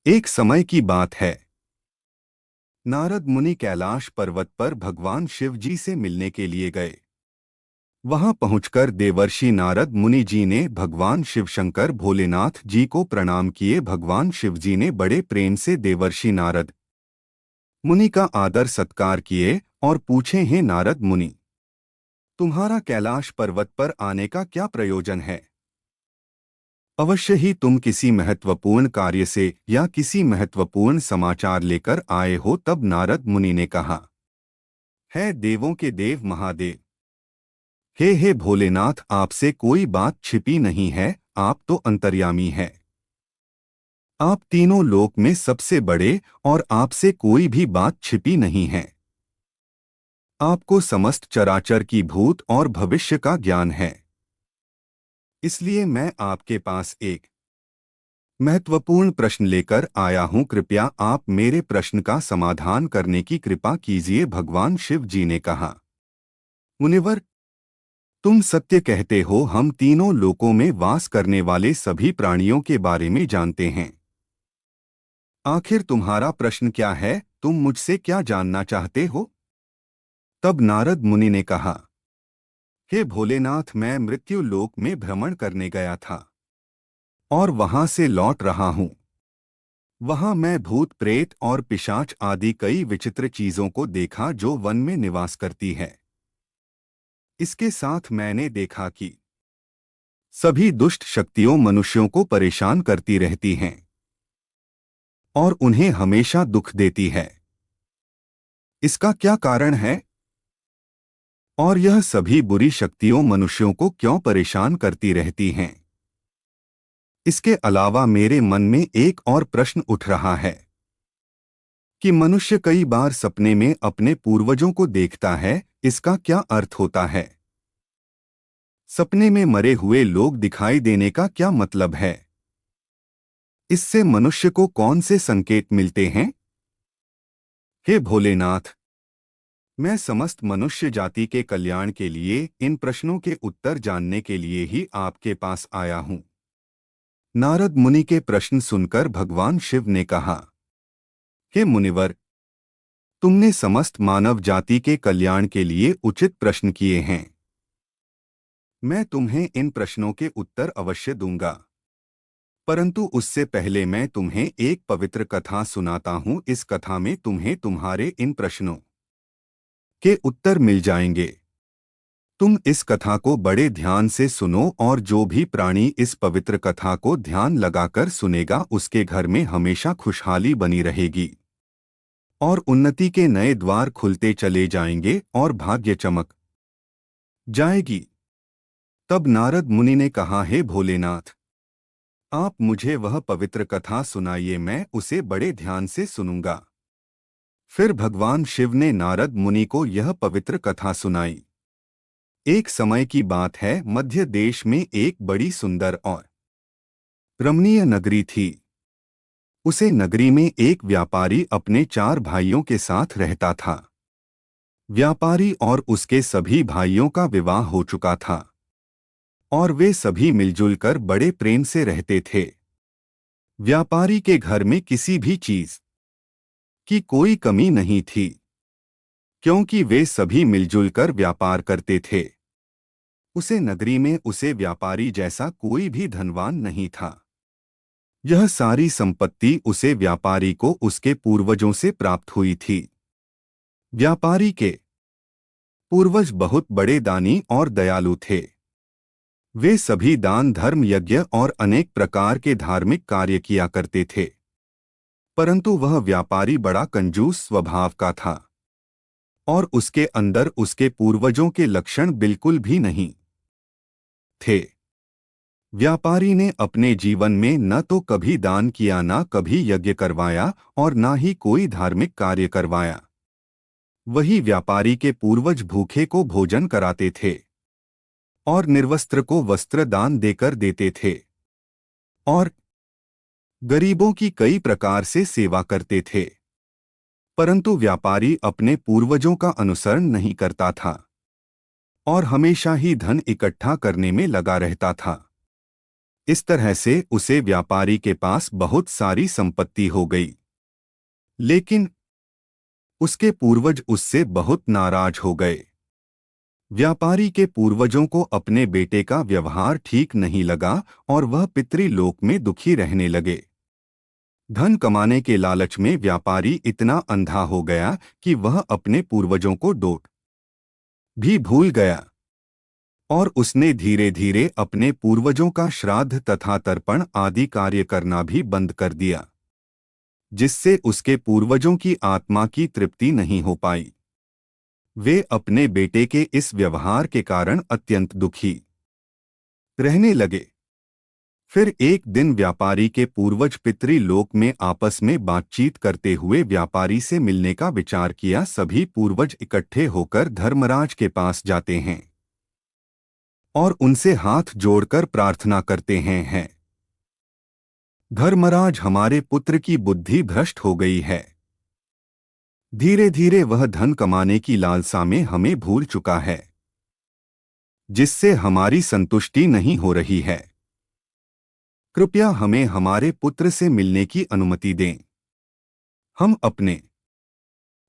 एक समय की बात है। नारद मुनि कैलाश पर्वत पर भगवान शिव जी से मिलने के लिए गए। वहां पहुंचकर देवर्षि नारद मुनि जी ने भगवान शिव शंकर भोलेनाथ जी को प्रणाम किए। भगवान शिव जी ने बड़े प्रेम से देवर्षि नारद मुनि का आदर सत्कार किए और पूछे, हैं नारद मुनि, तुम्हारा कैलाश पर्वत पर आने का क्या प्रयोजन है? अवश्य ही तुम किसी महत्वपूर्ण कार्य से या किसी महत्वपूर्ण समाचार लेकर आए हो। तब नारद मुनि ने कहा, है देवों के देव महादेव, हे भोलेनाथ, आपसे कोई बात छिपी नहीं है। आप तो अंतर्यामी है। आप तीनों लोक में सबसे बड़े और आपसे कोई भी बात छिपी नहीं है। आपको समस्त चराचर की भूत और भविष्य का ज्ञान है। इसलिए मैं आपके पास एक महत्वपूर्ण प्रश्न लेकर आया हूं। कृपया आप मेरे प्रश्न का समाधान करने की कृपा कीजिए। भगवान शिव जी ने कहा, मुनिवर, तुम सत्य कहते हो। हम तीनों लोकों में वास करने वाले सभी प्राणियों के बारे में जानते हैं। आखिर तुम्हारा प्रश्न क्या है? तुम मुझसे क्या जानना चाहते हो? तब नारद मुनि ने कहा, हे भोलेनाथ, मैं मृत्यु लोक में भ्रमण करने गया था और वहां से लौट रहा हूं। वहां मैं भूत प्रेत और पिशाच आदि कई विचित्र चीजों को देखा जो वन में निवास करती है। इसके साथ मैंने देखा कि सभी दुष्ट शक्तियों मनुष्यों को परेशान करती रहती हैं और उन्हें हमेशा दुख देती है। इसका क्या कारण है? और यह सभी बुरी शक्तियों मनुष्यों को क्यों परेशान करती रहती हैं? इसके अलावा मेरे मन में एक और प्रश्न उठ रहा है कि मनुष्य कई बार सपने में अपने पूर्वजों को देखता है। इसका क्या अर्थ होता है? सपने में मरे हुए लोग दिखाई देने का क्या मतलब है? इससे मनुष्य को कौन से संकेत मिलते हैं? हे भोलेनाथ, मैं समस्त मनुष्य जाति के कल्याण के लिए इन प्रश्नों के उत्तर जानने के लिए ही आपके पास आया हूं। नारद मुनि के प्रश्न सुनकर भगवान शिव ने कहा, हे मुनिवर, तुमने समस्त मानव जाति के कल्याण के लिए उचित प्रश्न किए हैं। मैं तुम्हें इन प्रश्नों के उत्तर अवश्य दूंगा, परंतु उससे पहले मैं तुम्हें एक पवित्र कथा सुनाता हूं। इस कथा में तुम्हें तुम्हारे इन प्रश्नों के उत्तर मिल जाएंगे। तुम इस कथा को बड़े ध्यान से सुनो और जो भी प्राणी इस पवित्र कथा को ध्यान लगाकर सुनेगा उसके घर में हमेशा खुशहाली बनी रहेगी और उन्नति के नए द्वार खुलते चले जाएंगे और भाग्य चमक जाएगी। तब नारद मुनि ने कहा, हे भोलेनाथ, आप मुझे वह पवित्र कथा सुनाइए, मैं उसे बड़े ध्यान से सुनूंगा। फिर भगवान शिव ने नारद मुनि को यह पवित्र कथा सुनाई। एक समय की बात है, मध्य देश में एक बड़ी सुंदर और रमणीय नगरी थी। उसे नगरी में एक व्यापारी अपने 4 भाइयों के साथ रहता था। व्यापारी और उसके सभी भाइयों का विवाह हो चुका था और वे सभी मिलजुल कर बड़े प्रेम से रहते थे। व्यापारी के घर में किसी भी चीज की कोई कमी नहीं थी, क्योंकि वे सभी मिलजुल कर व्यापार करते थे। उसे नगरी में उसे व्यापारी जैसा कोई भी धनवान नहीं था। यह सारी संपत्ति उसे व्यापारी को उसके पूर्वजों से प्राप्त हुई थी। व्यापारी के पूर्वज बहुत बड़े दानी और दयालु थे। वे सभी दान धर्म यज्ञ और अनेक प्रकार के धार्मिक कार्य किया करते थे, परंतु वह व्यापारी बड़ा कंजूस स्वभाव का था और उसके अंदर उसके पूर्वजों के लक्षण बिल्कुल भी नहीं थे। व्यापारी ने अपने जीवन में न तो कभी दान किया, न कभी यज्ञ करवाया और न ही कोई धार्मिक कार्य करवाया। वही व्यापारी के पूर्वज भूखे को भोजन कराते थे और निर्वस्त्र को वस्त्र दान देकर देते थे और गरीबों की कई प्रकार से सेवा करते थे। परंतु व्यापारी अपने पूर्वजों का अनुसरण नहीं करता था और हमेशा ही धन इकट्ठा करने में लगा रहता था। इस तरह से उसे व्यापारी के पास बहुत सारी संपत्ति हो गई। लेकिन उसके पूर्वज उससे बहुत नाराज हो गए। व्यापारी के पूर्वजों को अपने बेटे का व्यवहार ठीक नहीं लगा और वह पितृलोक में दुखी रहने लगे। धन कमाने के लालच में व्यापारी इतना अंधा हो गया कि वह अपने पूर्वजों को डोट भी भूल गया और उसने धीरे धीरे अपने पूर्वजों का श्राद्ध तथा तर्पण आदि कार्य करना भी बंद कर दिया, जिससे उसके पूर्वजों की आत्मा की तृप्ति नहीं हो पाई। वे अपने बेटे के इस व्यवहार के कारण अत्यंत दुखी रहने लगे। फिर एक दिन व्यापारी के पूर्वज पितृलोक में आपस में बातचीत करते हुए व्यापारी से मिलने का विचार किया। सभी पूर्वज इकट्ठे होकर धर्मराज के पास जाते हैं और उनसे हाथ जोड़कर प्रार्थना करते हैं। धर्मराज, हमारे पुत्र की बुद्धि भ्रष्ट हो गई है। धीरे धीरे वह धन कमाने की लालसा में हमें भूल चुका है, जिससे हमारी संतुष्टि नहीं हो रही है। कृपया हमें हमारे पुत्र से मिलने की अनुमति दें। हम अपने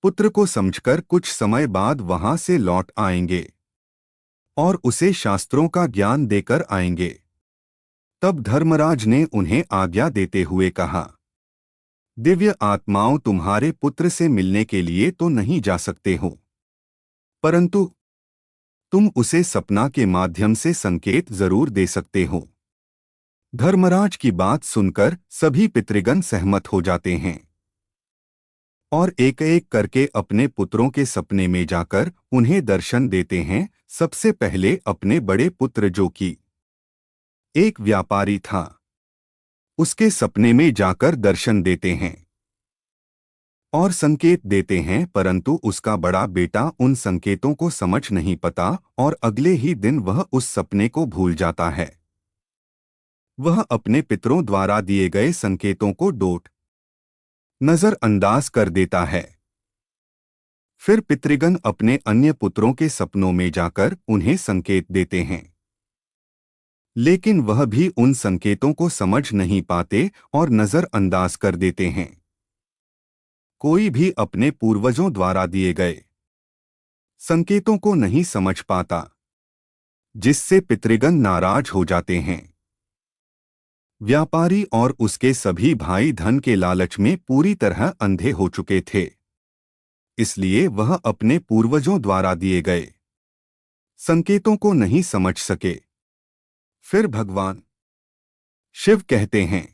पुत्र को समझकर कुछ समय बाद वहां से लौट आएंगे और उसे शास्त्रों का ज्ञान देकर आएंगे। तब धर्मराज ने उन्हें आज्ञा देते हुए कहा, दिव्य आत्माओं, तुम्हारे पुत्र से मिलने के लिए तो नहीं जा सकते हो, परंतु तुम उसे सपना के माध्यम से संकेत जरूर दे सकते हो। धर्मराज की बात सुनकर सभी पितृगण सहमत हो जाते हैं और एक एक करके अपने पुत्रों के सपने में जाकर उन्हें दर्शन देते हैं। सबसे पहले अपने बड़े पुत्र, जो कि एक व्यापारी था, उसके सपने में जाकर दर्शन देते हैं और संकेत देते हैं, परंतु उसका बड़ा बेटा उन संकेतों को समझ नहीं पाता और अगले ही दिन वह उस सपने को भूल जाता है। वह अपने पितरों द्वारा दिए गए संकेतों को डोट नजरअंदाज कर देता है। फिर पितृगण अपने अन्य पुत्रों के सपनों में जाकर उन्हें संकेत देते हैं, लेकिन वह भी उन संकेतों को समझ नहीं पाते और नजरअंदाज कर देते हैं। कोई भी अपने पूर्वजों द्वारा दिए गए संकेतों को नहीं समझ पाता, जिससे पितृगण नाराज हो जाते हैं। व्यापारी और उसके सभी भाई धन के लालच में पूरी तरह अंधे हो चुके थे, इसलिए वह अपने पूर्वजों द्वारा दिए गए संकेतों को नहीं समझ सके। फिर भगवान शिव कहते हैं,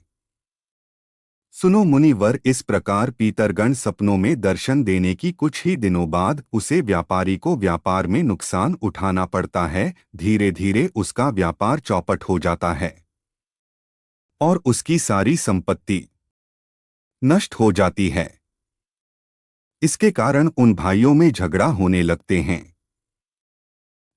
सुनो मुनिवर, इस प्रकार पीतरगण सपनों में दर्शन देने की कुछ ही दिनों बाद उसे व्यापारी को व्यापार में नुकसान उठाना पड़ता है। धीरे धीरे उसका व्यापार चौपट हो जाता है और उसकी सारी संपत्ति नष्ट हो जाती है। इसके कारण उन भाइयों में झगड़ा होने लगते हैं।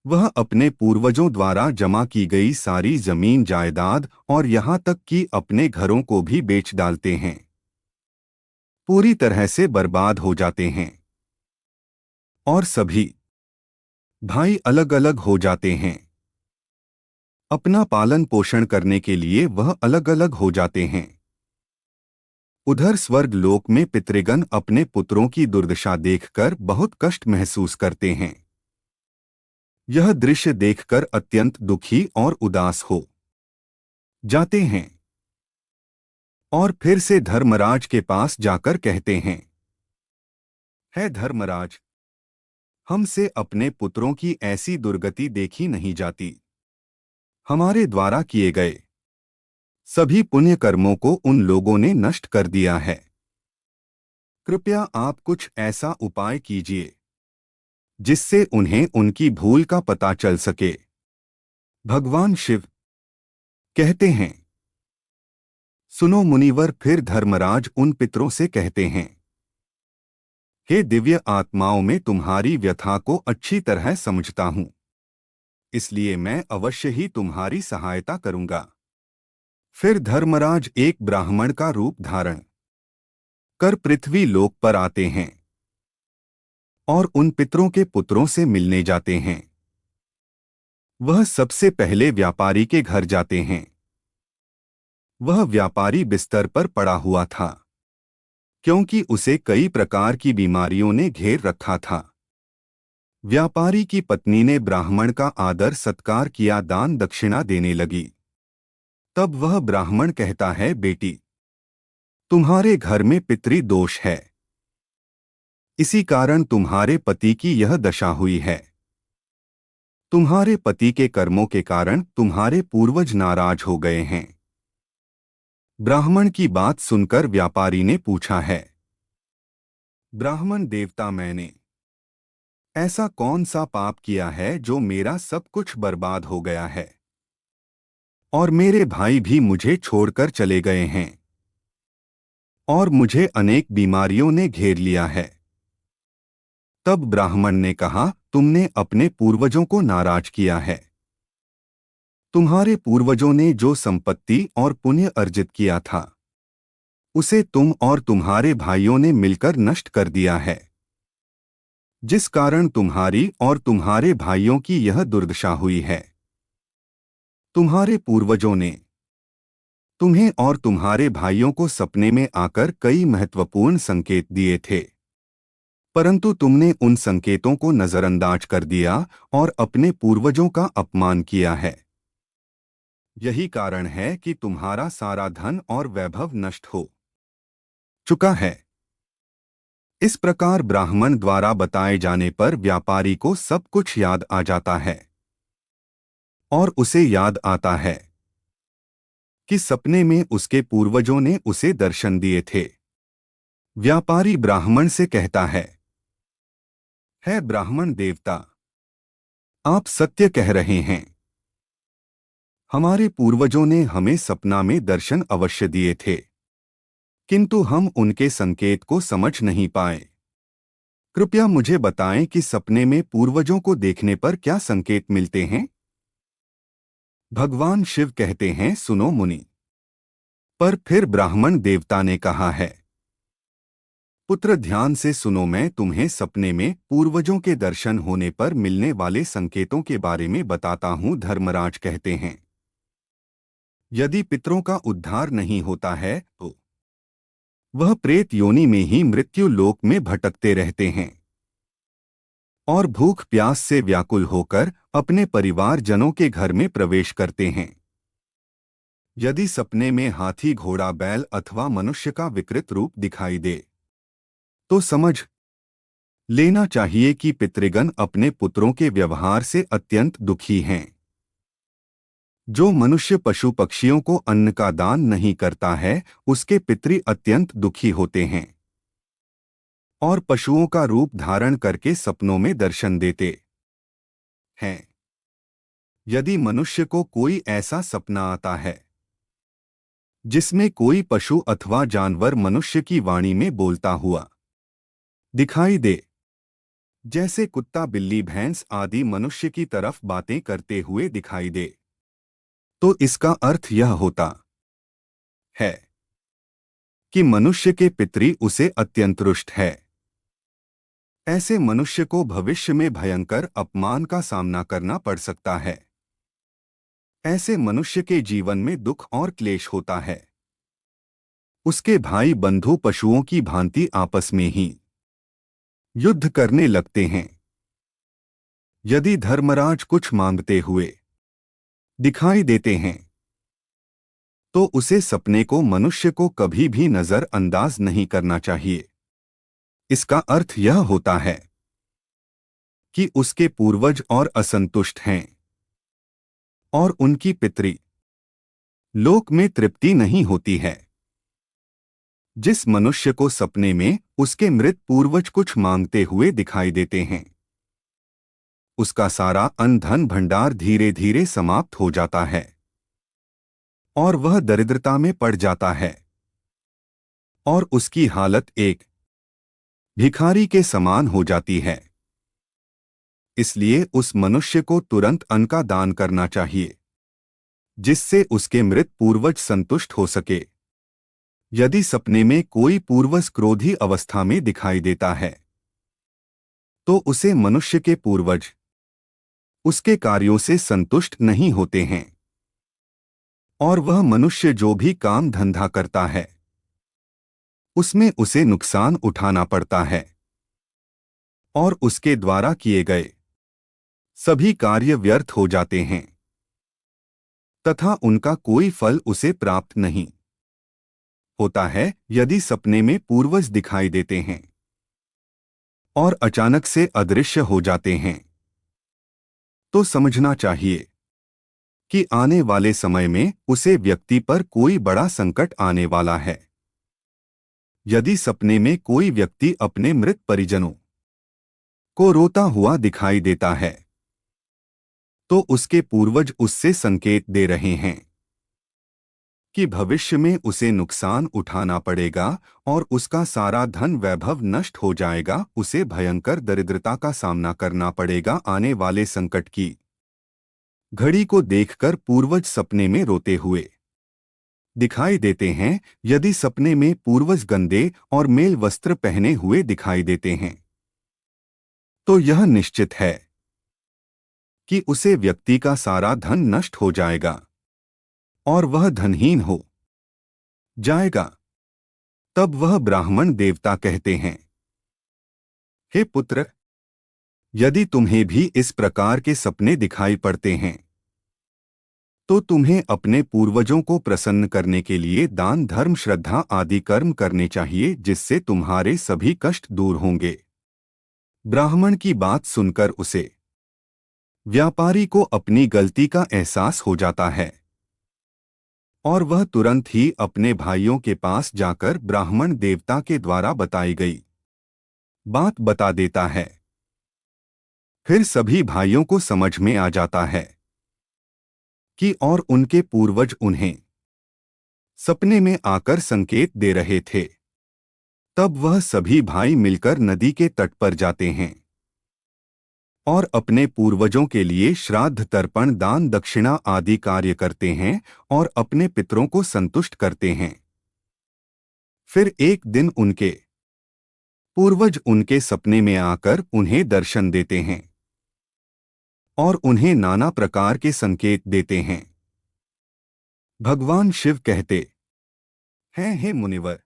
वह अपने पूर्वजों द्वारा जमा की गई सारी जमीन जायदाद और यहाँ तक कि अपने घरों को भी बेच डालते हैं। पूरी तरह से बर्बाद हो जाते हैं और सभी भाई अलग अलग हो जाते हैं। अपना पालन पोषण करने के लिए वह अलग अलग हो जाते हैं। उधर स्वर्ग लोक में पितृगण अपने पुत्रों की दुर्दशा देखकर बहुत कष्ट महसूस करते हैं। यह दृश्य देखकर अत्यंत दुखी और उदास हो जाते हैं और फिर से धर्मराज के पास जाकर कहते हैं, है धर्मराज, हमसे अपने पुत्रों की ऐसी दुर्गति देखी नहीं जाती। हमारे द्वारा किए गए सभी पुण्य कर्मों को उन लोगों ने नष्ट कर दिया है। कृपया आप कुछ ऐसा उपाय कीजिए जिससे उन्हें उनकी भूल का पता चल सके। भगवान शिव कहते हैं, सुनो मुनिवर। फिर धर्मराज उन पितरों से कहते हैं, हे दिव्य आत्माओं, मैं तुम्हारी व्यथा को अच्छी तरह समझता हूं, इसलिए मैं अवश्य ही तुम्हारी सहायता करूंगा। फिर धर्मराज एक ब्राह्मण का रूप धारण कर पृथ्वी लोक पर आते हैं और उन पितरों के पुत्रों से मिलने जाते हैं। वह सबसे पहले व्यापारी के घर जाते हैं वह व्यापारी बिस्तर पर पड़ा हुआ था, क्योंकि उसे कई प्रकार की बीमारियों ने घेर रखा था। व्यापारी की पत्नी ने ब्राह्मण का आदर सत्कार किया, दान दक्षिणा देने लगी। तब वह ब्राह्मण कहता है, बेटी, तुम्हारे घर में पितृ दोष है, इसी कारण तुम्हारे पति की यह दशा हुई है। तुम्हारे पति के कर्मों के कारण तुम्हारे पूर्वज नाराज हो गए हैं। ब्राह्मण की बात सुनकर व्यापारी ने पूछा है, ब्राह्मण देवता, मैंने ऐसा कौन सा पाप किया है जो मेरा सब कुछ बर्बाद हो गया है और मेरे भाई भी मुझे छोड़कर चले गए हैं और मुझे अनेक बीमारियों ने घेर लिया है। तब ब्राह्मण ने कहा, तुमने अपने पूर्वजों को नाराज किया है। तुम्हारे पूर्वजों ने जो संपत्ति और पुण्य अर्जित किया था उसे तुम और तुम्हारे भाइयों ने मिलकर नष्ट कर दिया है, जिस कारण तुम्हारी और तुम्हारे भाइयों की यह दुर्दशा हुई है। तुम्हारे पूर्वजों ने तुम्हें और तुम्हारे भाइयों को सपने में आकर कई महत्वपूर्ण संकेत दिए थे, परंतु तुमने उन संकेतों को नजरअंदाज कर दिया और अपने पूर्वजों का अपमान किया है। यही कारण है कि तुम्हारा सारा धन और वैभव नष्ट हो चुका है। इस प्रकार ब्राह्मण द्वारा बताए जाने पर व्यापारी को सब कुछ याद आ जाता है और उसे याद आता है कि सपने में उसके पूर्वजों ने उसे दर्शन दिए थे। व्यापारी ब्राह्मण से कहता है ब्राह्मण देवता, आप सत्य कह रहे हैं। हमारे पूर्वजों ने हमें सपना में दर्शन अवश्य दिए थे, किंतु हम उनके संकेत को समझ नहीं पाए। कृपया मुझे बताएं कि सपने में पूर्वजों को देखने पर क्या संकेत मिलते हैं। भगवान शिव कहते हैं, सुनो मुनि। पर फिर ब्राह्मण देवता ने कहा है, पुत्र ध्यान से सुनो, मैं तुम्हें सपने में पूर्वजों के दर्शन होने पर मिलने वाले संकेतों के बारे में बताता हूँ। धर्मराज कहते हैं, यदि पितरों का उद्धार नहीं होता है तो वह प्रेत योनि में ही मृत्यु लोक में भटकते रहते हैं और भूख प्यास से व्याकुल होकर अपने परिवार जनों के घर में प्रवेश करते हैं। यदि सपने में हाथी, घोड़ा, बैल अथवा मनुष्य का विकृत रूप दिखाई दे तो समझ लेना चाहिए कि पितृगण अपने पुत्रों के व्यवहार से अत्यंत दुखी हैं। जो मनुष्य पशु पक्षियों को अन्न का दान नहीं करता है उसके पितृ अत्यंत दुखी होते हैं और पशुओं का रूप धारण करके सपनों में दर्शन देते हैं। यदि मनुष्य को कोई ऐसा सपना आता है जिसमें कोई पशु अथवा जानवर मनुष्य की वाणी में बोलता हुआ दिखाई दे, जैसे कुत्ता, बिल्ली, भैंस आदि मनुष्य की तरफ बातें करते हुए दिखाई दे, तो इसका अर्थ यह होता है कि मनुष्य के पितृ उसे अत्यंत रुष्ट है। ऐसे मनुष्य को भविष्य में भयंकर अपमान का सामना करना पड़ सकता है। ऐसे मनुष्य के जीवन में दुख और क्लेश होता है। उसके भाई बंधु पशुओं की भांति आपस में ही युद्ध करने लगते हैं। यदि धर्मराज कुछ मांगते हुए दिखाई देते हैं तो उसे सपने को मनुष्य को कभी भी नजरअंदाज नहीं करना चाहिए। इसका अर्थ यह होता है कि उसके पूर्वज और असंतुष्ट हैं और उनकी पितृ लोक में तृप्ति नहीं होती है। जिस मनुष्य को सपने में उसके मृत पूर्वज कुछ मांगते हुए दिखाई देते हैं उसका सारा अन्न धन भंडार धीरे धीरे समाप्त हो जाता है और वह दरिद्रता में पड़ जाता है और उसकी हालत एक भिखारी के समान हो जाती है। इसलिए उस मनुष्य को तुरंत अन्न का दान करना चाहिए जिससे उसके मृत पूर्वज संतुष्ट हो सके। यदि सपने में कोई पूर्वज क्रोधी अवस्था में दिखाई देता है तो उसे मनुष्य के पूर्वज उसके कार्यों से संतुष्ट नहीं होते हैं। और वह मनुष्य जो भी काम धंधा करता है उसमें उसे नुकसान उठाना पड़ता है और उसके द्वारा किए गए सभी कार्य व्यर्थ हो जाते हैं तथा उनका कोई फल उसे प्राप्त नहीं होता है। यदि सपने में पूर्वज दिखाई देते हैं और अचानक से अदृश्य हो जाते हैं तो समझना चाहिए कि आने वाले समय में उसे व्यक्ति पर कोई बड़ा संकट आने वाला है। यदि सपने में कोई व्यक्ति अपने मृत परिजनों को रोता हुआ दिखाई देता है तो उसके पूर्वज उससे संकेत दे रहे हैं कि भविष्य में उसे नुकसान उठाना पड़ेगा और उसका सारा धन वैभव नष्ट हो जाएगा, उसे भयंकर दरिद्रता का सामना करना पड़ेगा। आने वाले संकट की घड़ी को देखकर पूर्वज सपने में रोते हुए दिखाई देते हैं। यदि सपने में पूर्वज गंदे और मेल वस्त्र पहने हुए दिखाई देते हैं तो यह निश्चित है कि उसे व्यक्ति का सारा धन नष्ट हो जाएगा और वह धनहीन हो जाएगा। तब वह ब्राह्मण देवता कहते हैं, हे पुत्र, यदि तुम्हें भी इस प्रकार के सपने दिखाई पड़ते हैं तो तुम्हें अपने पूर्वजों को प्रसन्न करने के लिए दान धर्म श्रद्धा आदि कर्म करने चाहिए, जिससे तुम्हारे सभी कष्ट दूर होंगे। ब्राह्मण की बात सुनकर उसे व्यापारी को अपनी गलती का एहसास हो जाता है और वह तुरंत ही अपने भाइयों के पास जाकर ब्राह्मण देवता के द्वारा बताई गई बात बता देता है। फिर सभी भाइयों को समझ में आ जाता है कि और उनके पूर्वज उन्हें सपने में आकर संकेत दे रहे थे। तब वह सभी भाई मिलकर नदी के तट पर जाते हैं और अपने पूर्वजों के लिए श्राद्ध तर्पण दान दक्षिणा आदि कार्य करते हैं और अपने पितरों को संतुष्ट करते हैं। फिर एक दिन उनके पूर्वज उनके सपने में आकर उन्हें दर्शन देते हैं और उन्हें नाना प्रकार के संकेत देते हैं। भगवान शिव कहते हैं, हे मुनिवर,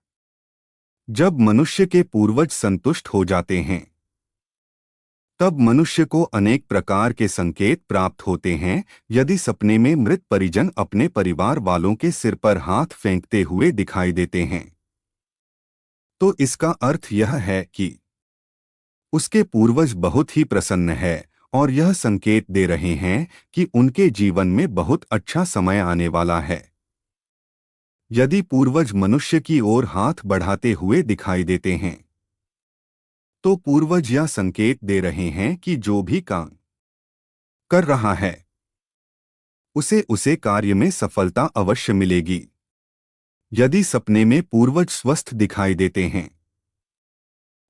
जब मनुष्य के पूर्वज संतुष्ट हो जाते हैं तब मनुष्य को अनेक प्रकार के संकेत प्राप्त होते हैं। यदि सपने में मृत परिजन अपने परिवार वालों के सिर पर हाथ फेंकते हुए दिखाई देते हैं तो इसका अर्थ यह है कि उसके पूर्वज बहुत ही प्रसन्न है और यह संकेत दे रहे हैं कि उनके जीवन में बहुत अच्छा समय आने वाला है। यदि पूर्वज मनुष्य की ओर हाथ बढ़ाते हुए दिखाई देते हैं तो पूर्वज यह संकेत दे रहे हैं कि जो भी काम कर रहा है उसे कार्य में सफलता अवश्य मिलेगी। यदि सपने में पूर्वज स्वस्थ दिखाई देते हैं,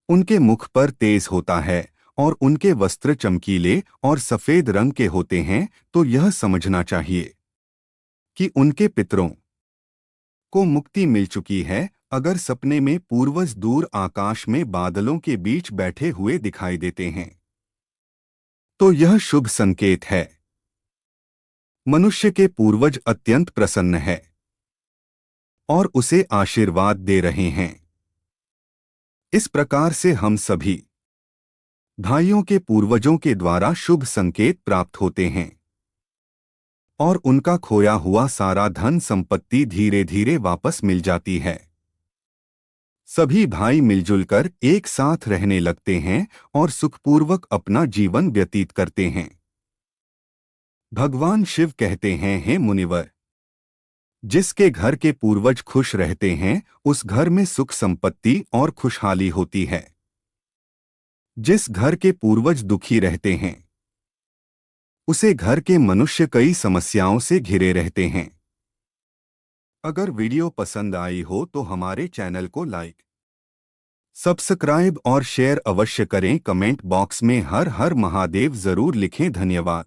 उनके मुख पर तेज होता है और उनके वस्त्र चमकीले और सफेद रंग के होते हैं तो यह समझना चाहिए कि उनके पितरों को मुक्ति मिल चुकी है। अगर सपने में पूर्वज दूर आकाश में बादलों के बीच बैठे हुए दिखाई देते हैं तो यह शुभ संकेत है। मनुष्य के पूर्वज अत्यंत प्रसन्न है और उसे आशीर्वाद दे रहे हैं। इस प्रकार से हम सभी भाइयों के पूर्वजों के द्वारा शुभ संकेत प्राप्त होते हैं और उनका खोया हुआ सारा धन संपत्ति धीरे धीरे वापस मिल जाती है। सभी भाई मिलजुल कर एक साथ रहने लगते हैं और सुखपूर्वक अपना जीवन व्यतीत करते हैं। भगवान शिव कहते हैं, हे मुनिवर, जिसके घर के पूर्वज खुश रहते हैं उस घर में सुख संपत्ति और खुशहाली होती है। जिस घर के पूर्वज दुखी रहते हैं उसे घर के मनुष्य कई समस्याओं से घिरे रहते हैं। अगर वीडियो पसंद आई हो तो हमारे चैनल को लाइक, सब्सक्राइब और शेयर अवश्य करें। कमेंट बॉक्स में हर हर महादेव जरूर लिखें। धन्यवाद।